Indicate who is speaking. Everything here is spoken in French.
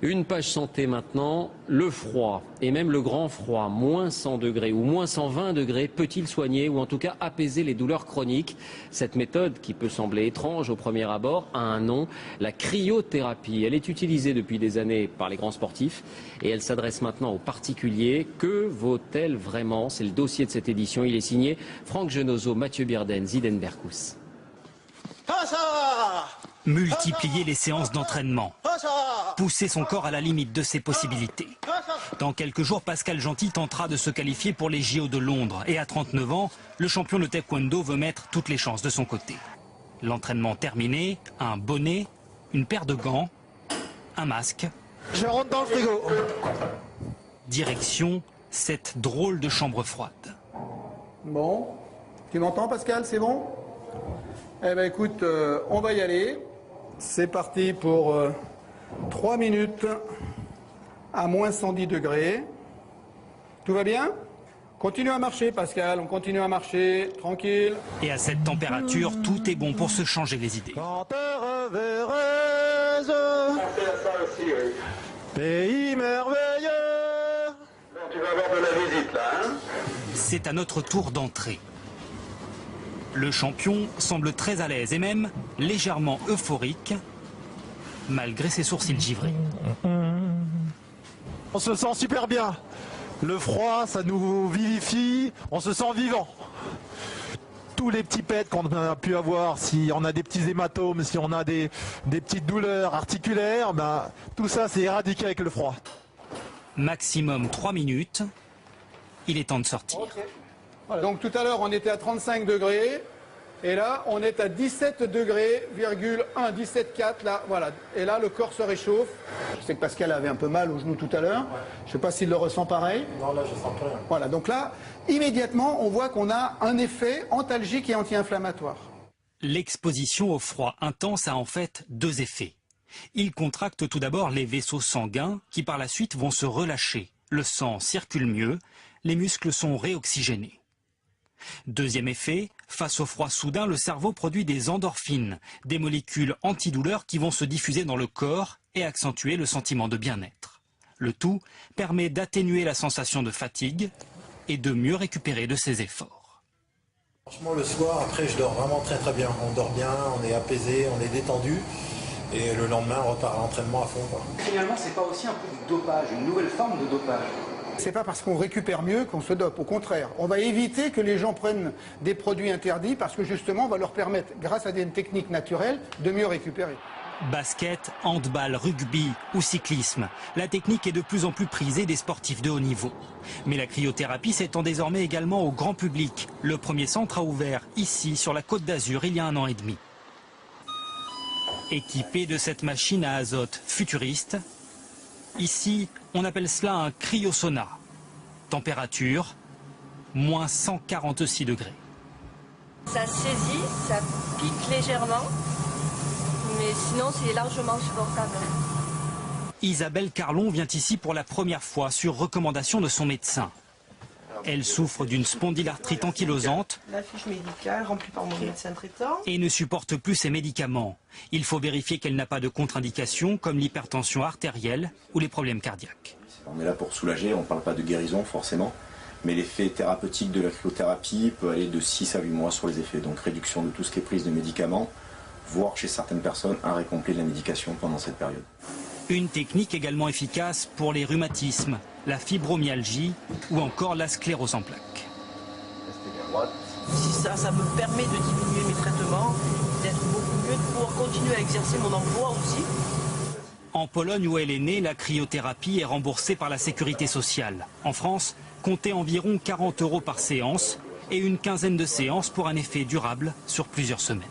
Speaker 1: Une page santé maintenant, le froid et même le grand froid, moins 100 degrés ou moins 120 degrés, peut-il soigner ou en tout cas apaiser les douleurs chroniques? Cette méthode, qui peut sembler étrange au premier abord, a un nom, la cryothérapie. Elle est utilisée depuis des années par les grands sportifs et elle s'adresse maintenant aux particuliers. Que vaut-elle vraiment? C'est le dossier de cette édition. Il est signé Franck Genozo, Mathieu Bierden, Ziden Berkous.
Speaker 2: Multiplier les séances d'entraînement, pousser son corps à la limite de ses possibilités. Dans quelques jours, Pascal Gentil tentera de se qualifier pour les JO de Londres. Et à 39 ans, le champion de taekwondo veut mettre toutes les chances de son côté. L'entraînement terminé, un bonnet, une paire de gants, un masque.
Speaker 3: Je rentre dans le frigo.
Speaker 2: Direction cette drôle de chambre froide.
Speaker 3: Bon, tu m'entends Pascal, c'est bon? Eh ben écoute, on va y aller. C'est parti pour 3 minutes à moins 110 degrés. Tout va bien? Continue à marcher Pascal, on continue à marcher, tranquille.
Speaker 2: Et à cette température, tout est bon pour se changer les idées.
Speaker 3: Quand te reverrai-je, pays merveilleux.
Speaker 4: Tu vas avoir de la visite là, hein?
Speaker 2: C'est à notre tour d'entrer. Le champion semble très à l'aise et même légèrement euphorique, malgré ses sourcils givrés.
Speaker 3: On se sent super bien. Le froid, ça nous vivifie, on se sent vivant. Tous les petits pets qu'on a pu avoir, si on a des petits hématomes, si on a des petites douleurs articulaires, ben, tout ça c'est éradiqué avec le froid.
Speaker 2: Maximum 3 minutes, il est temps de sortir.
Speaker 3: Okay. Voilà. Donc tout à l'heure on était à 35 degrés et là on est à 17 degrés, 1, 17,4 là, voilà. Et là le corps se réchauffe. Je sais que Pascal avait un peu mal au genou tout à l'heure. Ouais. Je ne sais pas s'il le ressent pareil.
Speaker 5: Non, là je sens plus rien.
Speaker 3: Voilà, donc là immédiatement on voit qu'on a un effet antalgique et anti-inflammatoire.
Speaker 2: L'exposition au froid intense a en fait 2 effets. Il contracte tout d'abord les vaisseaux sanguins qui par la suite vont se relâcher. Le sang circule mieux, les muscles sont réoxygénés. Deuxième effet, face au froid soudain, le cerveau produit des endorphines, des molécules antidouleurs qui vont se diffuser dans le corps et accentuer le sentiment de bien-être. Le tout permet d'atténuer la sensation de fatigue et de mieux récupérer de ses efforts.
Speaker 5: Franchement, le soir, après, je dors vraiment très très bien. On dort bien, on est apaisé, on est détendu. Et le lendemain, on repart à l'entraînement à fond, quoi.
Speaker 6: Finalement, c'est pas aussi un peu du dopage, une nouvelle forme de dopage?
Speaker 3: C'est pas parce qu'on récupère mieux qu'on se dope, au contraire. On va éviter que les gens prennent des produits interdits parce que justement, on va leur permettre, grâce à des techniques naturelles, de mieux récupérer.
Speaker 2: Basket, handball, rugby ou cyclisme, la technique est de plus en plus prisée des sportifs de haut niveau. Mais la cryothérapie s'étend désormais également au grand public. Le premier centre a ouvert ici, sur la Côte d'Azur, il y a 1 an et demi. Équipé de cette machine à azote futuriste, ici, on appelle cela un cryosauna. Température, moins 146 degrés.
Speaker 7: Ça saisit, ça pique légèrement, mais sinon c'est largement supportable.
Speaker 2: Isabelle Carlon vient ici pour la première fois sur recommandation de son médecin. Elle souffre d'une spondylarthrite ankylosante.
Speaker 8: La fiche médicale remplie par mon médecin traitant.
Speaker 2: Et ne supporte plus ses médicaments. Il faut vérifier qu'elle n'a pas de contre-indications comme l'hypertension artérielle ou les problèmes cardiaques.
Speaker 9: On est là pour soulager, on ne parle pas de guérison forcément, mais l'effet thérapeutique de la cryothérapie peut aller de 6 à 8 mois sur les effets. Donc réduction de tout ce qui est prise de médicaments, voire chez certaines personnes arrêt complet de la médication pendant cette période.
Speaker 2: Une technique également efficace pour les rhumatismes, la fibromyalgie ou encore la sclérose en plaques.
Speaker 8: Si ça me permet de diminuer mes traitements, d'être beaucoup mieux, de pouvoir continuer à exercer mon emploi aussi.
Speaker 2: En Pologne où elle est née, la cryothérapie est remboursée par la sécurité sociale. En France, comptez environ 40 € par séance et une quinzaine de séances pour un effet durable sur plusieurs semaines.